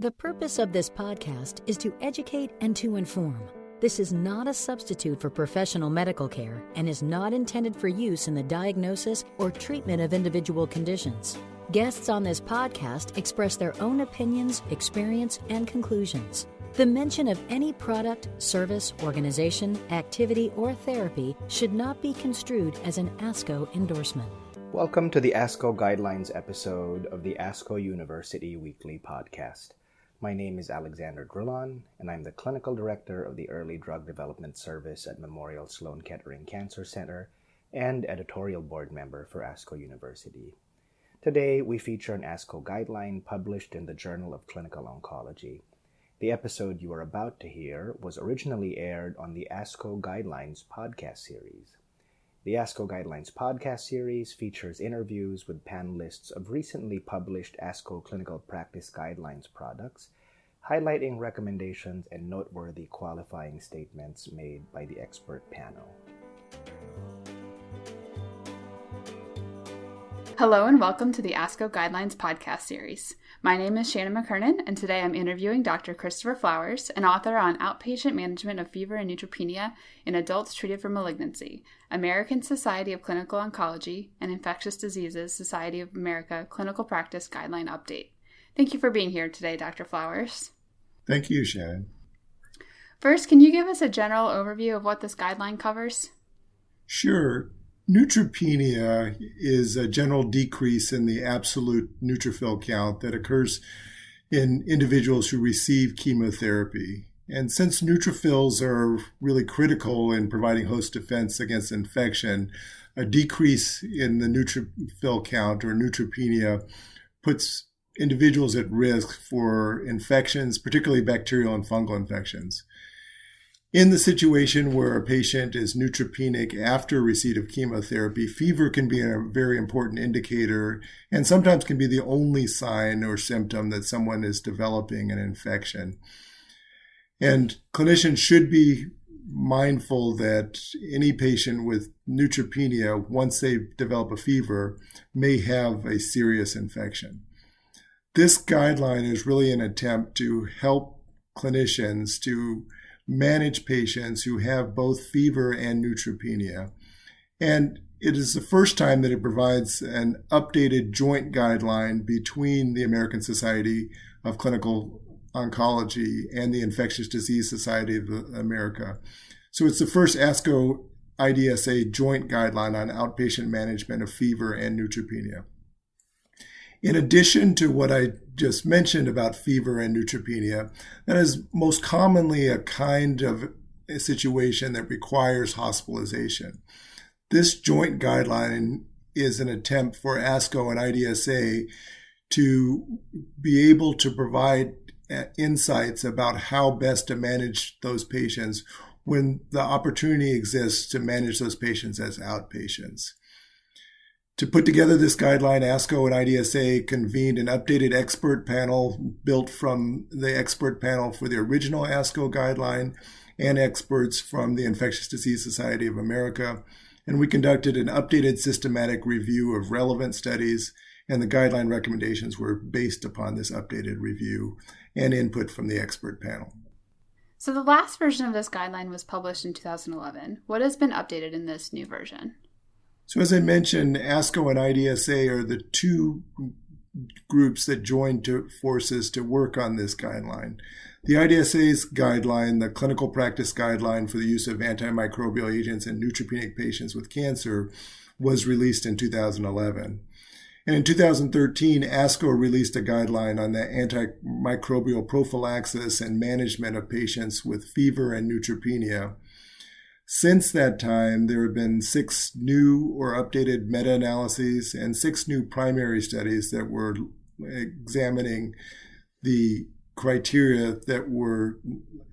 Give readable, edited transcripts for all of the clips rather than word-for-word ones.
The purpose of this podcast is to educate and to inform. This is not a substitute for professional medical care and is not intended for use in the diagnosis or treatment of individual conditions. Guests on this podcast express their own opinions, experience, and conclusions. The mention of any product, service, organization, activity, or therapy should not be construed as an ASCO endorsement. Welcome to the ASCO Guidelines episode of the ASCO University Weekly Podcast. My name is Alexander Drillon, and I'm the Clinical Director of the Early Drug Development Service at Memorial Sloan Kettering Cancer Center and Editorial Board Member for ASCO University. Today, we feature an ASCO guideline published in the Journal of Clinical Oncology. The episode you are about to hear was originally aired on the ASCO Guidelines podcast series. The ASCO Guidelines podcast series features interviews with panelists of recently published ASCO Clinical Practice Guidelines products, highlighting recommendations and noteworthy qualifying statements made by the expert panel. Hello and welcome to the ASCO Guidelines podcast series. My name is Shannon McKernan, and today I'm interviewing Dr. Christopher Flowers, an author on Outpatient Management of Fever and Neutropenia in Adults Treated for Malignancy, American Society of Clinical Oncology, and Infectious Diseases Society of America Clinical Practice Guideline Update. Thank you for being here today, Dr. Flowers. Thank you, Shannon. First, can you give us a general overview of what this guideline covers? Sure. Neutropenia is a general decrease in the absolute neutrophil count that occurs in individuals who receive chemotherapy. And since neutrophils are really critical in providing host defense against infection, a decrease in the neutrophil count or neutropenia puts individuals at risk for infections, particularly bacterial and fungal infections. In the situation where a patient is neutropenic after receipt of chemotherapy, fever can be a very important indicator and sometimes can be the only sign or symptom that someone is developing an infection. And clinicians should be mindful that any patient with neutropenia, once they develop a fever, may have a serious infection. This guideline is really an attempt to help clinicians to manage patients who have both fever and neutropenia. And it is the first time that it provides an updated joint guideline between the American Society of Clinical Oncology and the Infectious Disease Society of America. So it's the first ASCO IDSA joint guideline on outpatient management of fever and neutropenia. In addition to what I just mentioned about fever and neutropenia, that is most commonly a kind of a situation that requires hospitalization. This joint guideline is an attempt for ASCO and IDSA to be able to provide insights about how best to manage those patients when the opportunity exists to manage those patients as outpatients. To put together this guideline, ASCO and IDSA convened an updated expert panel built from the expert panel for the original ASCO guideline and experts from the Infectious Disease Society of America. And we conducted an updated systematic review of relevant studies, and the guideline recommendations were based upon this updated review and input from the expert panel. So the last version of this guideline was published in 2011. What has been updated in this new version? So as I mentioned, ASCO and IDSA are the two groups that joined forces to work on this guideline. The IDSA's guideline, the Clinical Practice Guideline for the use of antimicrobial agents in neutropenic patients with cancer, was released in 2011. And in 2013, ASCO released a guideline on the antimicrobial prophylaxis and management of patients with fever and neutropenia. Since that time, there have been 6 new or updated meta-analyses and 6 new primary studies that were examining the criteria that were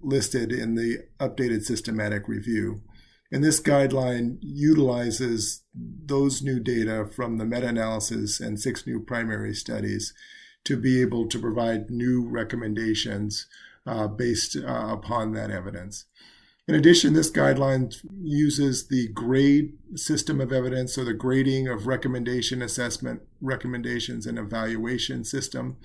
listed in the updated systematic review. And this guideline utilizes those new data from the meta-analysis and 6 new primary studies to be able to provide new recommendations based upon that evidence. In addition, this guideline uses the grade system of evidence, so the grading of recommendation, assessment, recommendations, and evaluation system.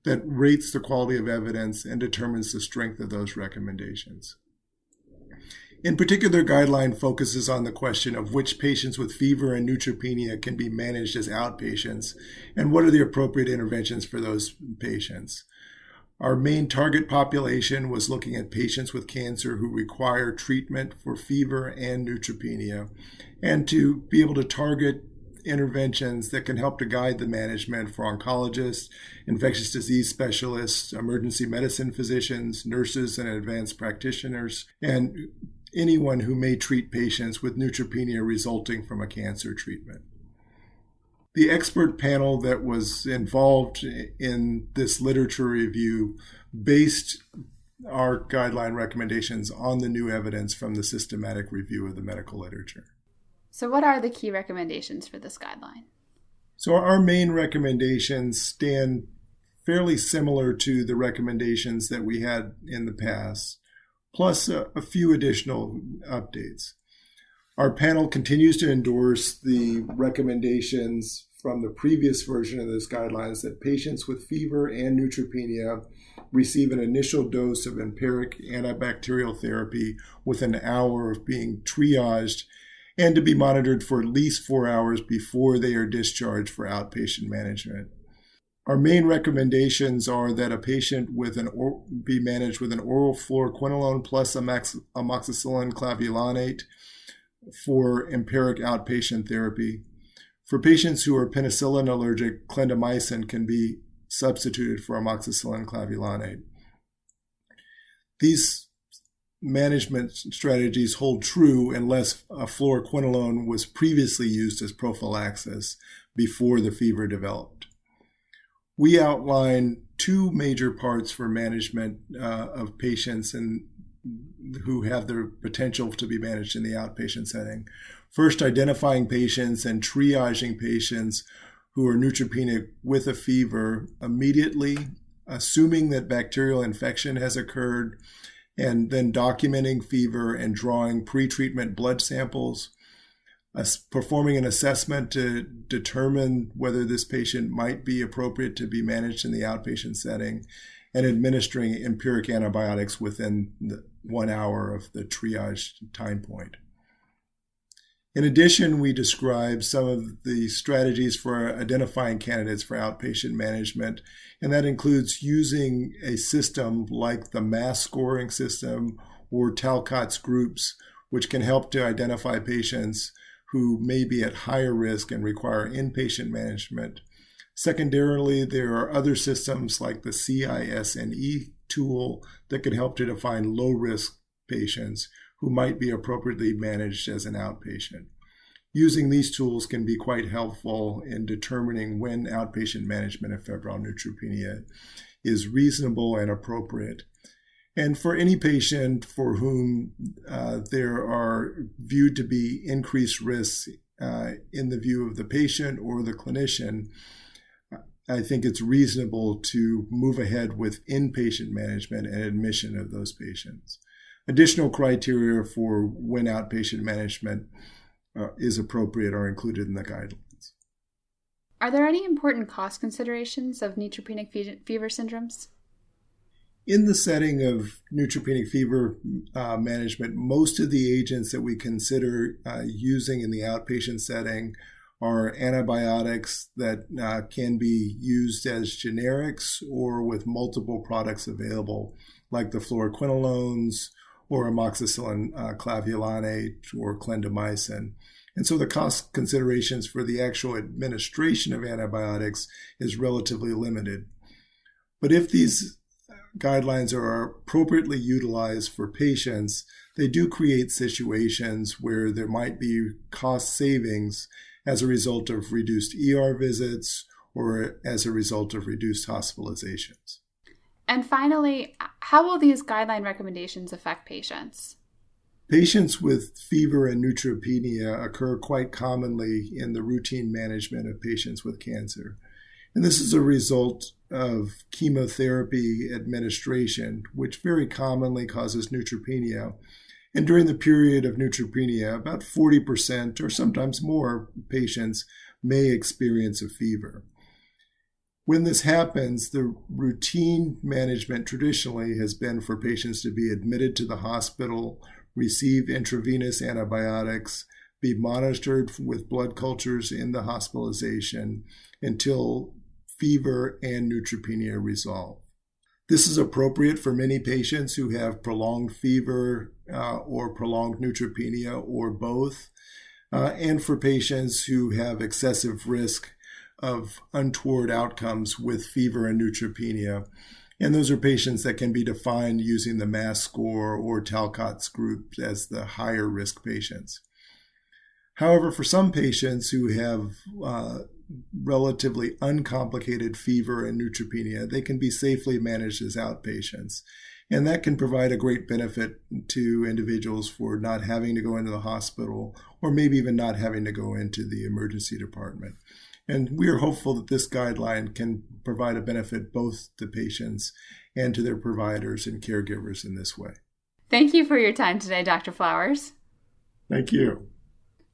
that rates the quality of evidence and determines the strength of those recommendations. In particular, guideline focuses on the question of which patients with fever and neutropenia can be managed as outpatients and what are the appropriate interventions for those patients. Our main target population was looking at patients with cancer who require treatment for fever and neutropenia, and to be able to target interventions that can help to guide the management for oncologists, infectious disease specialists, emergency medicine physicians, nurses and advanced practitioners, and anyone who may treat patients with neutropenia resulting from a cancer treatment. The expert panel that was involved in this literature review based our guideline recommendations on the new evidence from the systematic review of the medical literature. So what are the key recommendations for this guideline? So our main recommendations stand fairly similar to the recommendations that we had in the past, plus a few additional updates. Our panel continues to endorse the recommendations from the previous version of this guidelines that patients with fever and neutropenia receive an initial dose of empiric antibacterial therapy within an hour of being triaged and to be monitored for at least 4 hours before they are discharged for outpatient management. Our main recommendations are that a patient be managed with an oral fluoroquinolone plus amoxicillin clavulanate for empiric outpatient therapy. For patients who are penicillin allergic, clindamycin can be substituted for amoxicillin clavulanate. These management strategies hold true unless a fluoroquinolone was previously used as prophylaxis before the fever developed. We outline two major parts for management of patients who have the potential to be managed in the outpatient setting. First, identifying patients and triaging patients who are neutropenic with a fever immediately, assuming that bacterial infection has occurred, and then documenting fever and drawing pre-treatment blood samples, performing an assessment to determine whether this patient might be appropriate to be managed in the outpatient setting, and administering empiric antibiotics within 1 hour of the triage time point. In addition, we describe some of the strategies for identifying candidates for outpatient management, and that includes using a system like the MASS scoring system or Talcott's groups, which can help to identify patients who may be at higher risk and require inpatient management. Secondarily, there are other systems like the CISNE tool that can help to define low-risk patients who might be appropriately managed as an outpatient. Using these tools can be quite helpful in determining when outpatient management of febrile neutropenia is reasonable and appropriate. And for any patient for whom there are viewed to be increased risks in the view of the patient or the clinician, I think it's reasonable to move ahead with inpatient management and admission of those patients. Additional criteria for when outpatient management is appropriate are included in the guidelines. Are there any important cost considerations of neutropenic fever syndromes? In the setting of neutropenic fever management, most of the agents that we consider using in the outpatient setting are antibiotics that can be used as generics or with multiple products available, like the fluoroquinolones or amoxicillin clavulanate or clindamycin. And so the cost considerations for the actual administration of antibiotics is relatively limited. But if these guidelines are appropriately utilized for patients, they do create situations where there might be cost savings as a result of reduced ER visits or as a result of reduced hospitalizations. And finally, how will these guideline recommendations affect patients? Patients with fever and neutropenia occur quite commonly in the routine management of patients with cancer. And this is a result of chemotherapy administration, which very commonly causes neutropenia. And during the period of neutropenia, about 40% or sometimes more patients may experience a fever. When this happens, the routine management traditionally has been for patients to be admitted to the hospital, receive intravenous antibiotics, be monitored with blood cultures in the hospitalization until fever and neutropenia resolve. This is appropriate for many patients who have prolonged fever or prolonged neutropenia or both, and for patients who have excessive risk of untoward outcomes with fever and neutropenia. And those are patients that can be defined using the MAS score or Talcott's group as the higher risk patients. However, for some patients who have relatively uncomplicated fever and neutropenia, they can be safely managed as outpatients. And that can provide a great benefit to individuals for not having to go into the hospital or maybe even not having to go into the emergency department. And we are hopeful that this guideline can provide a benefit both to patients and to their providers and caregivers in this way. Thank you for your time today, Dr. Flowers. Thank you.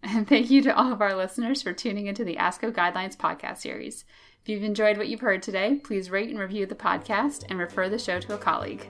And thank you to all of our listeners for tuning into the ASCO Guidelines podcast series. If you've enjoyed what you've heard today, please rate and review the podcast and refer the show to a colleague.